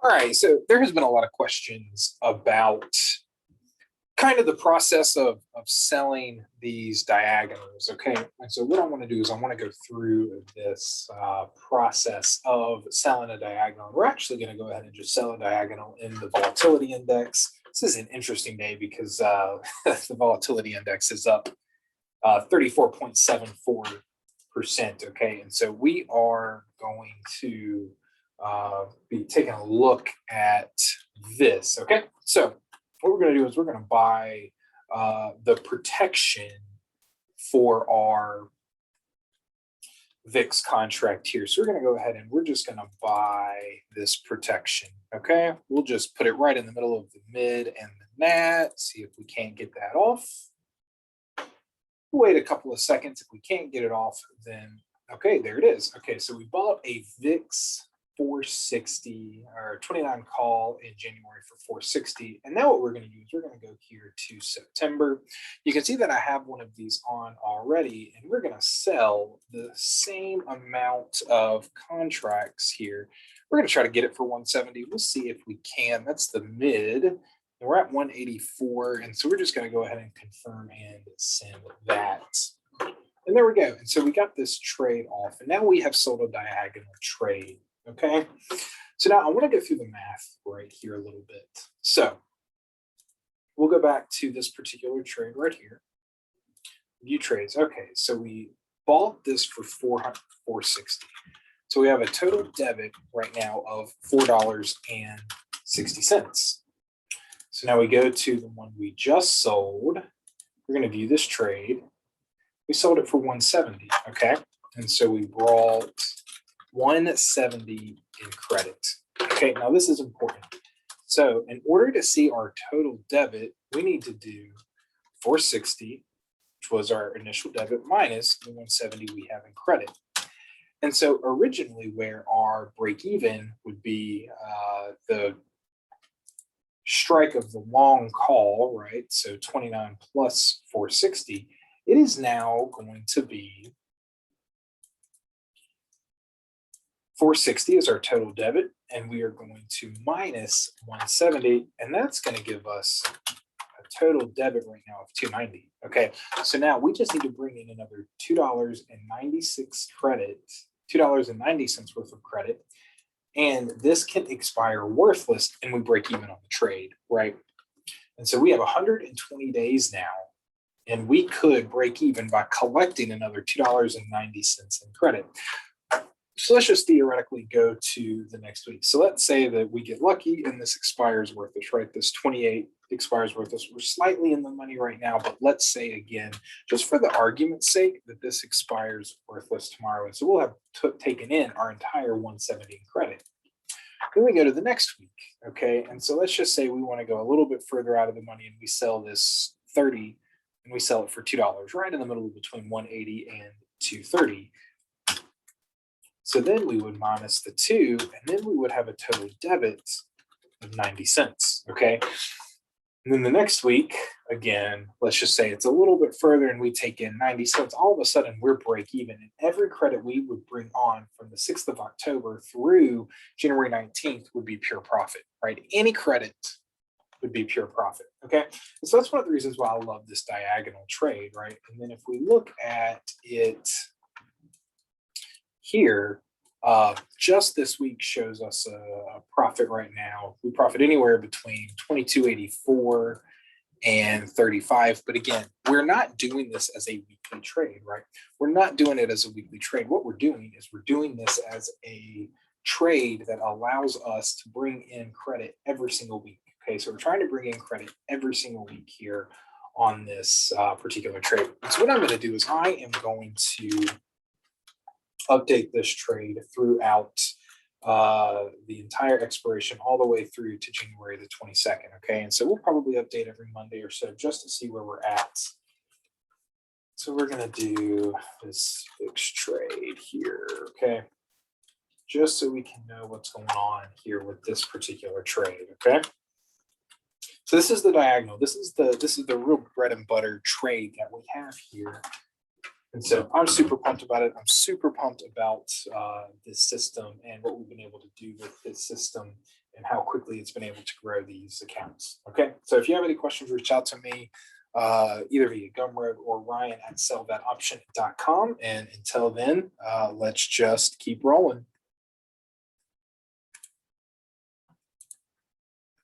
All right, so there has been a lot of questions about kind of the process of selling these diagonals, okay? And so what I want to do is I want to go through this process of selling a diagonal. We're actually going to go ahead and just sell a diagonal in the volatility index. This is an interesting day because the volatility index is up 34.74%, okay? And so we are going to be taking a look at this, okay? So what we're going to do is we're going to buy the protection for our VIX contract here. So we're going to go ahead and we're just going to buy this protection, okay? We'll just put it right in the middle of the mid and the NAT, see if we can't get that off. Wait a couple of seconds. If we can't get it off, then okay, there it is. Okay, so we bought a VIX 460 or 29 call in January for 460. And now what we're going to do is we're going to go here to September. You can see that I have one of these on already, and we're going to sell the same amount of contracts here. We're going to try to get it for 170. We'll see if we can. That's the mid. And we're at 184. And so we're just going to go ahead and confirm and send that. And there we go. And so we got this trade off. And now we have sold a diagonal trade. Okay, so now I want to go through the math right here a little bit. So we'll go back to this particular trade right here. View trades. Okay, so we bought this for $460. So we have a total debit right now of $4.60. So now we go to the one we just sold. We're going to view this trade. We sold it for 170. Okay, and so we brought 170 in credit. Okay, now this is important. So in order to see our total debit, we need to do 460, which was our initial debit, minus the 170 we have in credit. And so originally where our break even would be the strike of the long call, right? So 29 plus 460, it is now going to be 460 is our total debit, and we are going to minus 170, and that's going to give us a total debit right now of 290. Okay, so now we just need to bring in another $2.96 credit, $2.90 worth of credit, and this can expire worthless, and we break even on the trade, right? And so we have 120 days now, and we could break even by collecting another $2.90 in credit. So let's just theoretically go to the next week. So let's say that we get lucky and this expires worthless, right? This 28 expires worthless. We're slightly in the money right now, but let's say again, just for the argument's sake, that this expires worthless tomorrow. And so we'll have taken in our entire 170 in credit. Then we go to the next week, okay? And so let's just say we want to go a little bit further out of the money and we sell this 30 and we sell it for $2, right in the middle between 180 and 230. So then we would minus the 2, and then we would have a total debit of 90 cents, okay? And then the next week, again, let's just say it's a little bit further and we take in 90 cents. All of a sudden, we're break even. And every credit we would bring on from the 6th of October through January 19th would be pure profit, right? Any credit would be pure profit, okay? And so that's one of the reasons why I love this diagonal trade, right? And then if we look at it here, just this week shows us a profit right now. We profit anywhere between 22.84 and 35. But again, we're not doing this as a weekly trade, right? We're not doing it as a weekly trade. What we're doing is we're doing this as a trade that allows us to bring in credit every single week. Okay, so we're trying to bring in credit every single week here on this particular trade. So what I'm going to do is I am going to update this trade throughout the entire expiration all the way through to January the 22nd. Okay, and so we'll probably update every Monday or so just to see where we're at. So we're going to do this VIX trade here, okay, just so we can know what's going on here with this particular trade. Okay, so this is the diagonal. This is the real bread and butter trade that we have here. And so I'm super pumped about it. I'm super pumped about this system and what we've been able to do with this system and how quickly it's been able to grow these accounts. Okay, so if you have any questions, reach out to me either via Gumroad or Ryan at sellthatoption.com. And until then, let's just keep rolling.